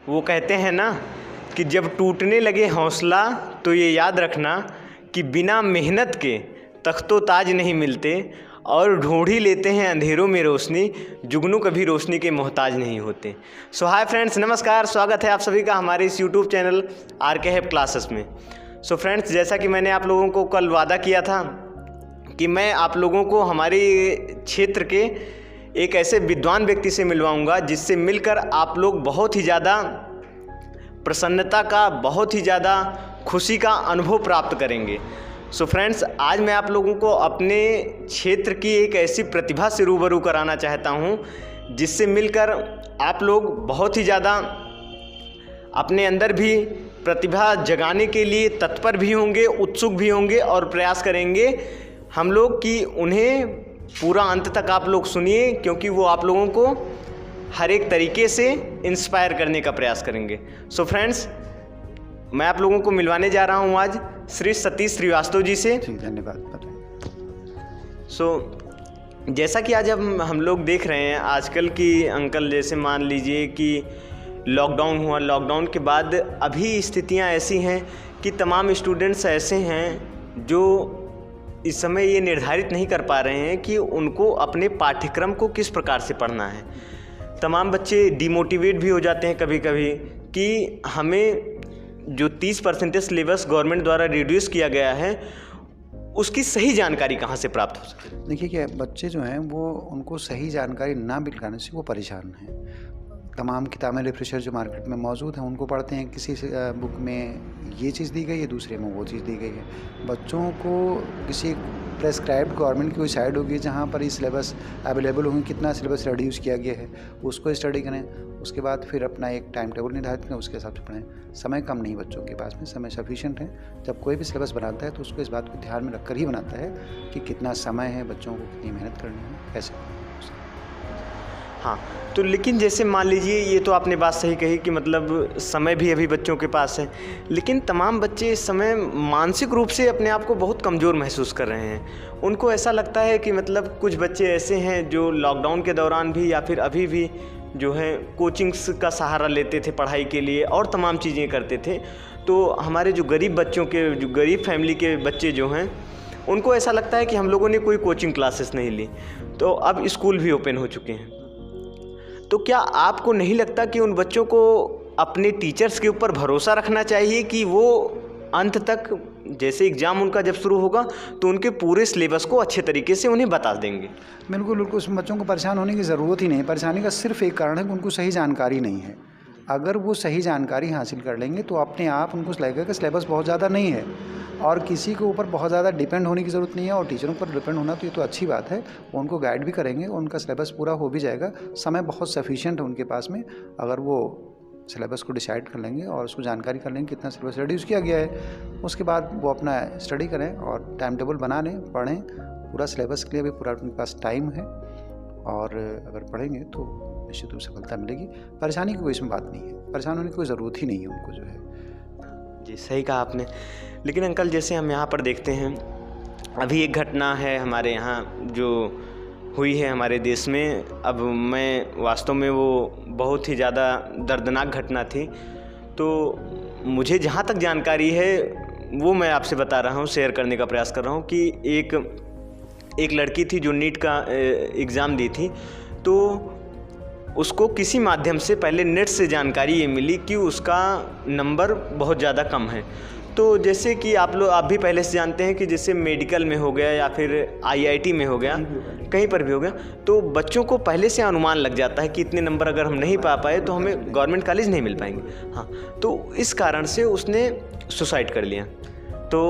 वो कहते हैं ना कि जब टूटने लगे हौसला तो ये याद रखना कि बिना मेहनत के तख्तो ताज नहीं मिलते और ढूंढ ही लेते हैं अंधेरों में रोशनी, जुगनू कभी रोशनी के मोहताज नहीं होते। सो हाय फ्रेंड्स, नमस्कार, स्वागत है आप सभी का हमारे इस YouTube channel RK help classes में। सो फ्रेंड्स, जैसा कि मैंने आप लोगों को कल वादा किया था कि मैं आप लोगों को हमारे क्षेत्र के एक ऐसे विद्वान व्यक्ति से मिलवाऊंगा जिससे मिलकर आप लोग बहुत ही ज़्यादा प्रसन्नता का, बहुत ही ज़्यादा खुशी का अनुभव प्राप्त करेंगे। सो फ्रेंड्स, आज मैं आप लोगों को अपने क्षेत्र की एक ऐसी प्रतिभा से रूबरू कराना चाहता हूं जिससे मिलकर आप लोग बहुत ही ज़्यादा अपने अंदर भी प्रतिभा जगाने के लिए तत्पर भी होंगे, उत्सुक भी होंगे और प्रयास करेंगे हम लोग कि उन्हें पूरा अंत तक आप लोग सुनिए, क्योंकि वो आप लोगों को हर एक तरीके से इंस्पायर करने का प्रयास करेंगे। सो फ्रेंड्स, मैं आप लोगों को मिलवाने जा रहा हूं आज श्री सतीश श्रीवास्तव जी से। धन्यवाद। जैसा कि आज हम लोग देख रहे हैं आजकल की अंकल, जैसे मान लीजिए कि लॉकडाउन हुआ, लॉकडाउन के बाद अभी स्थितियां ऐसी हैं कि तमाम स्टूडेंट्स ऐसे हैं जो इस समय ये निर्धारित नहीं कर पा रहे हैं कि उनको अपने पाठ्यक्रम को किस प्रकार से पढ़ना है। तमाम बच्चे डिमोटिवेट भी हो जाते हैं कभी कभी कि हमें जो 30% सिलेबस गवर्नमेंट द्वारा रिड्यूस किया गया है उसकी सही जानकारी कहाँ से प्राप्त हो सके। देखिए क्या बच्चे जो हैं वो उनको सही जानकारी ना मिल पाने से वो परेशान हैं। तमाम किताबें, लिटरेचर जो मार्केट में मौजूद हैं उनको पढ़ते हैं, किसी बुक में ये चीज़ दी गई है, दूसरे में वो चीज़ दी गई है। बच्चों को किसी प्रेस्क्राइब्ड गवर्नमेंट की कोई साइड होगी जहाँ पर ये सिलेबस अवेलेबल होंगे, कितना सिलेबस रिड्यूस किया गया है उसको स्टडी करें, उसके बाद फिर अपना एक टाइम टेबल निर्धारित करें, उसके हिसाब से पढ़ें। समय कम नहीं बच्चों के पास में, समय सफिशिएंट है। जब कोई भी सिलेबस बनाता है तो उसको इस बात को ध्यान में रखकर ही बनाता है कि कितना समय है, बच्चों को कितनी मेहनत करनी है, कैसे। हाँ, तो लेकिन जैसे मान लीजिए, ये तो आपने बात सही कही कि मतलब समय भी अभी बच्चों के पास है, लेकिन तमाम बच्चे इस समय मानसिक रूप से अपने आप को बहुत कमज़ोर महसूस कर रहे हैं। उनको ऐसा लगता है कि मतलब कुछ बच्चे ऐसे हैं जो लॉकडाउन के दौरान भी या फिर अभी भी जो है कोचिंग्स का सहारा लेते थे पढ़ाई के लिए और तमाम चीज़ें करते थे। तो हमारे जो गरीब बच्चों के, जो गरीब फैमिली के बच्चे जो हैं, उनको ऐसा लगता है कि हम लोगों ने कोई कोचिंग क्लासेस नहीं ली, तो अब स्कूल भी ओपन हो चुके हैं। तो क्या आपको नहीं लगता कि उन बच्चों को अपने टीचर्स के ऊपर भरोसा रखना चाहिए कि वो अंत तक, जैसे एग्ज़ाम उनका जब शुरू होगा तो उनके पूरे सिलेबस को अच्छे तरीके से उन्हें बता देंगे? बिल्कुल बिल्कुल, उसमें बच्चों को परेशान होने की ज़रूरत ही नहीं है। परेशानी का सिर्फ एक कारण है कि उनको सही जानकारी नहीं है। अगर वो सही जानकारी हासिल कर लेंगे तो अपने आप उनको लगेगा कि सिलेबस बहुत ज़्यादा नहीं है और किसी के ऊपर बहुत ज़्यादा डिपेंड होने की ज़रूरत नहीं है। और टीचरों पर डिपेंड होना तो ये तो अच्छी बात है, वो उनको गाइड भी करेंगे, उनका सिलेबस पूरा हो भी जाएगा। समय बहुत सफिशिएंट है उनके पास में, अगर वो सिलेबस को डिसाइड कर लेंगे और उसको जानकारी कर लेंगे कितना सिलेबस रिड्यूस किया गया है, उसके बाद वो अपना स्टडी करें और टाइम टेबल बना लें, पढ़ें। पूरा सिलेबस के लिए भी पूरा उनके पास टाइम है और अगर पढ़ेंगे तो निश्चित रूप से सफलता मिलेगी। परेशानी की कोई इसमें बात नहीं है, परेशान होने की कोई ज़रूरत ही नहीं है उनको जो है। जी, सही कहा आपने। लेकिन अंकल, जैसे हम यहाँ पर देखते हैं, अभी एक घटना है हमारे यहाँ जो हुई है हमारे देश में। अब मैं वास्तव में वो बहुत ही ज़्यादा दर्दनाक घटना थी, तो मुझे जहाँ तक जानकारी है वो मैं आपसे बता रहा हूँ, शेयर करने का प्रयास कर रहा हूँ कि एक लड़की थी जो नीट का एग्ज़ाम दी थी। तो उसको किसी माध्यम से पहले नेट से जानकारी ये मिली कि उसका नंबर बहुत ज़्यादा कम है। तो जैसे कि आप भी पहले से जानते हैं कि जैसे मेडिकल में हो गया या फिर IIT में हो गया, कहीं पर भी हो गया, तो बच्चों को पहले से अनुमान लग जाता है कि इतने नंबर अगर हम नहीं पा पाए तो हमें गवर्नमेंट कॉलेज नहीं मिल पाएंगे। हाँ, तो इस कारण से उसने सुसाइड कर लिया। तो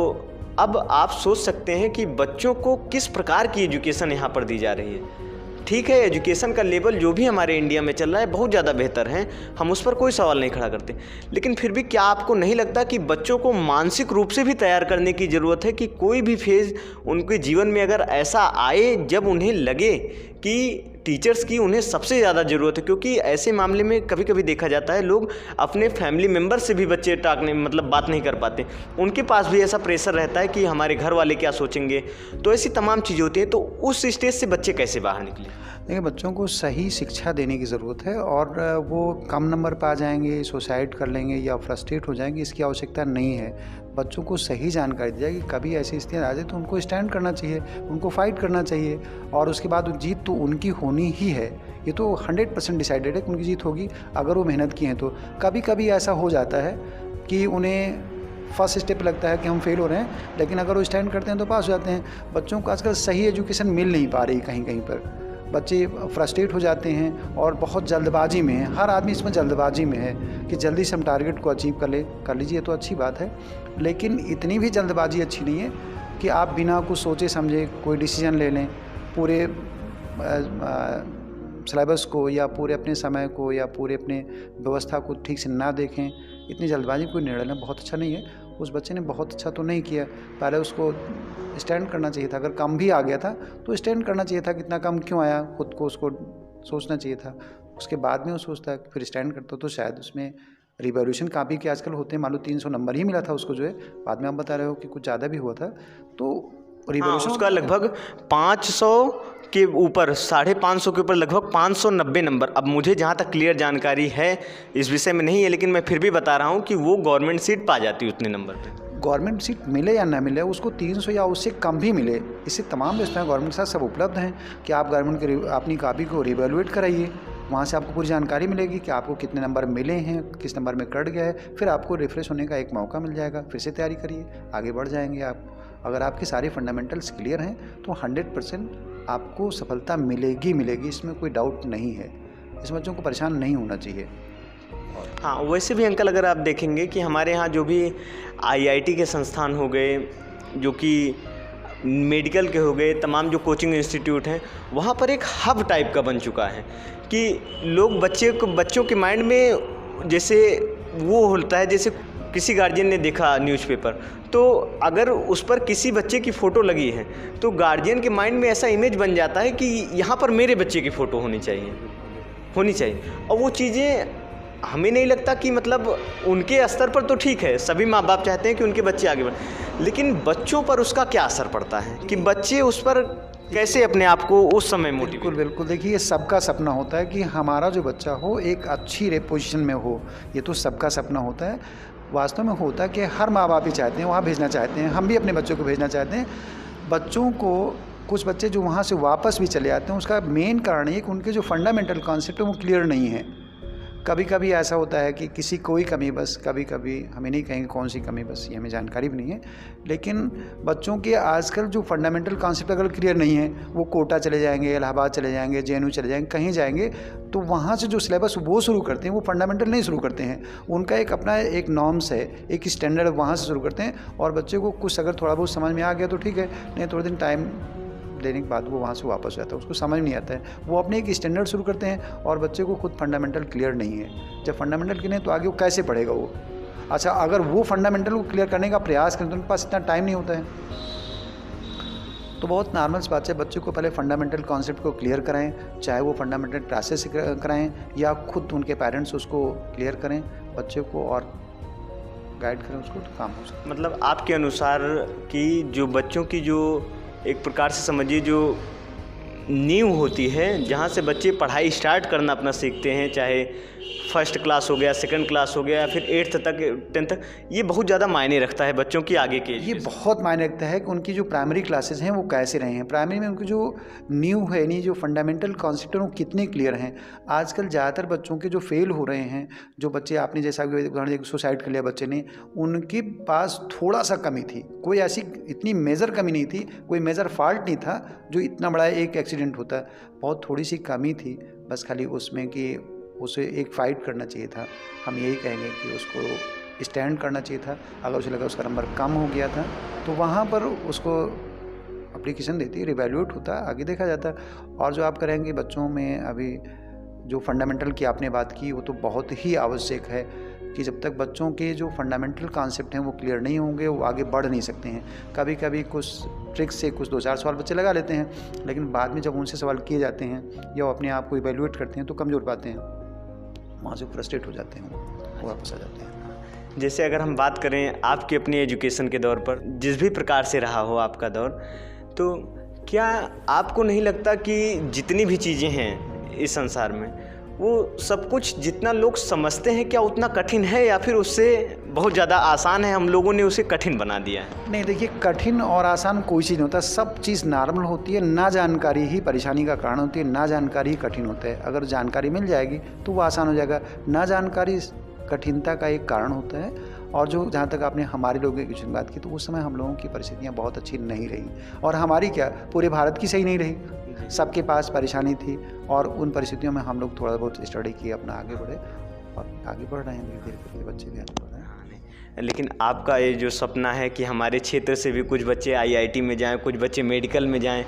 अब आप सोच सकते हैं कि बच्चों को किस प्रकार की एजुकेशन यहाँ पर दी जा रही है। ठीक है, एजुकेशन का लेवल जो भी हमारे इंडिया में चल रहा है बहुत ज़्यादा बेहतर है, हम उस पर कोई सवाल नहीं खड़ा करते, लेकिन फिर भी क्या आपको नहीं लगता कि बच्चों को मानसिक रूप से भी तैयार करने की ज़रूरत है कि कोई भी फेज़ उनके जीवन में अगर ऐसा आए जब उन्हें लगे कि टीचर्स की उन्हें सबसे ज़्यादा ज़रूरत है? क्योंकि ऐसे मामले में कभी कभी देखा जाता है लोग अपने फैमिली मेम्बर से भी बच्चे बात नहीं कर पाते, उनके पास भी ऐसा प्रेशर रहता है कि हमारे घर वाले क्या सोचेंगे, तो ऐसी तमाम चीज़ें होती हैं। तो उस स्टेज से बच्चे कैसे बाहर निकले? देखिए, बच्चों को सही शिक्षा देने की ज़रूरत है और वो कम नंबर पा जाएंगे, सुसाइड कर लेंगे या फ्रस्ट्रेट हो जाएंगे, इसकी आवश्यकता नहीं है। बच्चों को सही जानकारी दी जाए कि कभी ऐसी स्थिति आ जाए तो उनको स्टैंड करना चाहिए, उनको फाइट करना चाहिए और उसके बाद जीत तो उनकी होनी ही है। ये तो 100% डिसाइडेड है कि उनकी जीत होगी अगर वो मेहनत की हैं तो। कभी कभी ऐसा हो जाता है कि उन्हें फर्स्ट स्टेप लगता है कि हम फेल हो रहे हैं, लेकिन अगर वो स्टैंड करते हैं तो पास हो जाते हैं। बच्चों को आजकल सही एजुकेशन मिल नहीं पा रही, कहीं कहीं पर बच्चे फ्रस्ट्रेट हो जाते हैं और बहुत जल्दबाजी में है। हर आदमी इसमें जल्दबाजी में है कि जल्दी से हम टारगेट को अचीव कर लीजिए तो अच्छी बात है, लेकिन इतनी भी जल्दबाजी अच्छी नहीं है कि आप बिना कुछ सोचे समझे कोई डिसीजन ले लें। पूरे सिलेबस को या पूरे अपने समय को या पूरे अपने व्यवस्था को ठीक से ना देखें, इतनी जल्दबाजी कोई निर्णय लेना बहुत अच्छा नहीं है। उस बच्चे ने बहुत अच्छा तो नहीं किया, पहले उसको स्टैंड करना चाहिए था। अगर कम भी आ गया था तो स्टैंड करना चाहिए था, कितना कम क्यों आया खुद को उसको सोचना चाहिए था। उसके बाद में वो सोचता है फिर स्टैंड करता तो शायद उसमें रिवॉल्यूशन कापी के आजकल होते हैं, मान लो 300 नंबर ही मिला था उसको जो है, बाद में आप बता रहे हो कि कुछ ज़्यादा भी हुआ था तो रिवॉल्यूशन उसका लगभग 500 के ऊपर, 550 के ऊपर लगभग 590 नंबर। अब मुझे जहाँ तक क्लियर जानकारी है इस विषय में नहीं है, लेकिन मैं फिर भी बता रहा हूँ कि वो गवर्नमेंट सीट पा जाती उतने नंबर पे। गवर्नमेंट सीट मिले या ना मिले, उसको 300 या उससे कम भी मिले, इससे तमाम व्यवस्थाएं गवर्नमेंट के साथ सब उपलब्ध हैं कि आप गवर्नमेंट के अपनी कॉपी को रिवैल्यूएट कराइए, वहाँ से आपको पूरी जानकारी मिलेगी कि आपको कितने नंबर मिले हैं, किस नंबर में कट गया है, फिर आपको रिफ्रेश होने का एक मौका मिल जाएगा, फिर से तैयारी करिए, आगे बढ़ जाएंगे आप। अगर आपके सारे फंडामेंटल्स क्लियर हैं तो 100% आपको सफलता मिलेगी, इसमें कोई डाउट नहीं है। इस बच्चों को परेशान नहीं होना चाहिए। हाँ, वैसे भी अंकल अगर आप देखेंगे कि हमारे यहाँ जो भी आईआईटी के संस्थान हो गए, जो कि मेडिकल के हो गए, तमाम जो कोचिंग इंस्टीट्यूट हैं, वहाँ पर एक हब टाइप का बन चुका है कि लोग बच्चों के माइंड में जैसे वो होता है, जैसे किसी गार्जियन ने देखा न्यूज़पेपर तो अगर उस पर किसी बच्चे की फ़ोटो लगी है तो गार्जियन के माइंड में ऐसा इमेज बन जाता है कि यहाँ पर मेरे बच्चे की फ़ोटो होनी चाहिए। और वो चीज़ें हमें नहीं लगता कि मतलब उनके स्तर पर तो ठीक है, सभी माँ बाप चाहते हैं कि उनके बच्चे आगे बढ़ें, लेकिन बच्चों पर उसका क्या असर पड़ता है कि बच्चे उस पर कैसे अपने आप को उस समय मोटिवेट। बिल्कुल देखिए, ये सबका सपना होता है कि हमारा जो बच्चा हो एक अच्छी पोजीशन में हो, ये तो सबका सपना होता है। वास्तव में होता है कि हर माँ बाप ही चाहते हैं, वहाँ भेजना चाहते हैं, हम भी अपने बच्चों को भेजना चाहते हैं। बच्चों को कुछ बच्चे जो वहाँ से वापस भी चले आते हैं, उसका मेन कारण ये कि उनके जो फंडामेंटल कॉन्सेप्ट है वो क्लियर नहीं है। कभी कभी ऐसा होता है कि किसी कोई कमी, बस कभी कभी हमें नहीं कहेंगे कौन सी कमी, बस ये हमें जानकारी भी नहीं है, लेकिन बच्चों के आजकल जो फंडामेंटल कॉन्सेप्ट अगर क्लियर नहीं है, वो कोटा चले जाएंगे, इलाहाबाद चले जाएंगे, जेएनयू चले जाएंगे, कहीं जाएंगे तो वहाँ से जो सिलेबस वो शुरू करते हैं वो फंडामेंटल नहीं शुरू करते हैं। उनका एक अपना एक नॉर्म्स है, एक स्टैंडर्ड वहाँ से शुरू करते हैं और बच्चे को कुछ अगर थोड़ा बहुत समझ में आ गया तो ठीक है, नहीं थोड़े दिन टाइम देने के बाद वो वहाँ से वापस जाता है, उसको समझ नहीं आता है। वो अपने एक स्टैंडर्ड शुरू करते हैं और बच्चे को खुद फंडामेंटल क्लियर नहीं है। जब फंडामेंटल क्लियर नहीं तो आगे वो कैसे पढ़ेगा वो। अच्छा, अगर वो फंडामेंटल को क्लियर करने का प्रयास करें तो उनके पास इतना टाइम नहीं होता है। तो बहुत नॉर्मल बात है, बच्चे को पहले फंडामेंटल कॉन्सेप्ट को क्लियर कराएं, चाहे वो फंडामेंटल क्लासेस से कराएं या खुद उनके पेरेंट्स उसको क्लियर करें बच्चे को और गाइड करें उसको, तो काम हो सकता है। मतलब आपके अनुसार कि जो बच्चों की जो एक प्रकार से समझिए जो नींव होती है, जहाँ से बच्चे पढ़ाई स्टार्ट करना अपना सीखते हैं, चाहे फर्स्ट क्लास हो गया, सेकंड क्लास हो गया या फिर 8th तक 10th तक, ये बहुत ज़्यादा मायने रखता है बच्चों की आगे के। ये बहुत मायने रखता है कि उनकी जो प्राइमरी क्लासेस हैं वो कैसे रहे हैं, प्राइमरी में उनकी जो नींव है, यानी जो फंडामेंटल कॉन्सेप्ट है वो कितने क्लियर हैं। आजकल ज़्यादातर बच्चों के जो फेल हो रहे हैं, जो बच्चे आपने जैसा उदाहरण सुसाइड कर लिया बच्चे ने, उनके पास थोड़ा सा कमी थी, कोई ऐसी इतनी मेजर कमी नहीं थी, कोई मेजर फॉल्ट नहीं था जो इतना बड़ा एक एक्सीडेंट होता है। बहुत थोड़ी सी कमी थी बस खाली उसमें कि उसे एक फ़ाइट करना चाहिए था। हम यही कहेंगे कि उसको स्टैंड करना चाहिए था। अगर उसे लगा उसका नंबर कम हो गया था तो वहाँ पर उसको एप्लीकेशन देती, रिवैल्यूएट होता, आगे देखा जाता। और जो आप करेंगे बच्चों में अभी जो फंडामेंटल की आपने बात की, वो तो बहुत ही आवश्यक है कि जब तक बच्चों के जो फंडामेंटल कॉन्सेप्ट हैं वो क्लियर नहीं होंगे वो आगे बढ़ नहीं सकते हैं। कभी कभी कुछ ट्रिक्स से कुछ 2-4 सवाल बच्चे लगा लेते हैं, लेकिन बाद में जब उनसे सवाल किए जाते हैं या वो अपने आप को इवैल्यूएट करते हैं तो कमज़ोर पाते हैं, वहाँ से फ्रस्ट्रेट हो जाते हैं, वो वापस आ जाते हैं। जैसे अगर हम बात करें आपकी अपनी एजुकेशन के दौर पर, जिस भी प्रकार से रहा हो आपका दौर, तो क्या आपको नहीं लगता कि जितनी भी चीज़ें हैं इस संसार में, वो सब कुछ जितना लोग समझते हैं क्या उतना कठिन है, या फिर उससे बहुत ज़्यादा आसान है, हम लोगों ने उसे कठिन बना दिया है? नहीं, देखिए, कठिन और आसान कोई चीज़ नहीं होता, सब चीज़ नॉर्मल होती है। ना जानकारी ही परेशानी का कारण होती है, ना जानकारी ही कठिन होता है। अगर जानकारी मिल जाएगी तो वो आसान हो जाएगा। ना जानकारी कठिनता का एक कारण होता है। और जो जहाँ तक आपने हमारे लोगों की बात की, तो उस समय हम लोगों की परिस्थितियाँ बहुत अच्छी नहीं रही, और हमारी क्या, पूरे भारत की सही नहीं रही। सबके पास परेशानी थी, और उन परिस्थितियों में हम लोग थोड़ा बहुत स्टडी किए, अपना आगे बढ़े, और आगे बढ़ रहे हैं धीरे धीरे, बच्चे भी आगे बढ़ रहे हैं। लेकिन आपका ये जो सपना है कि हमारे क्षेत्र से भी कुछ बच्चे आईआईटी में जाएं, कुछ बच्चे मेडिकल में जाएं,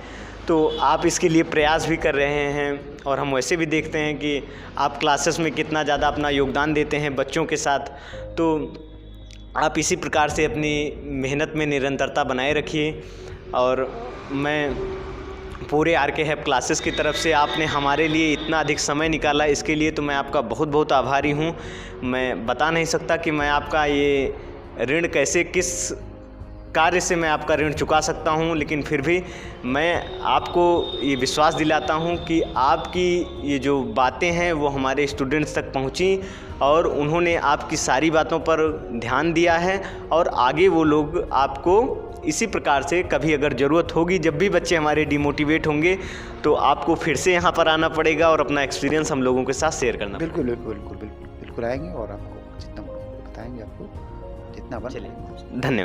तो आप इसके लिए प्रयास भी कर रहे हैं, और हम वैसे भी देखते हैं कि आप क्लासेस में कितना ज़्यादा अपना योगदान देते हैं बच्चों के साथ। तो आप इसी प्रकार से अपनी मेहनत में निरंतरता बनाए रखिए। और मैं पूरे आरके हैब क्लासेस की तरफ से आपने हमारे लिए इतना अधिक समय निकाला, इसके लिए तो मैं आपका बहुत बहुत आभारी हूँ। मैं बता नहीं सकता कि मैं आपका ये ऋण कैसे, किस कार्य से मैं आपका ऋण चुका सकता हूँ, लेकिन फिर भी मैं आपको ये विश्वास दिलाता हूँ कि आपकी ये जो बातें हैं वो हमारे स्टूडेंट्स तक पहुँची, और उन्होंने आपकी सारी बातों पर ध्यान दिया है, और आगे वो लोग आपको इसी प्रकार से कभी अगर ज़रूरत होगी, जब भी बच्चे हमारे डिमोटिवेट होंगे, तो आपको फिर से यहाँ पर आना पड़ेगा और अपना एक्सपीरियंस हम लोगों के साथ शेयर करना पड़ेगा। बिल्कुल बिल्कुल बिल्कुल बिल्कुल बिल्कुल आएंगे, और आपको जितना बताएंगे, आपको जितना बन। चलिए, धन्यवाद।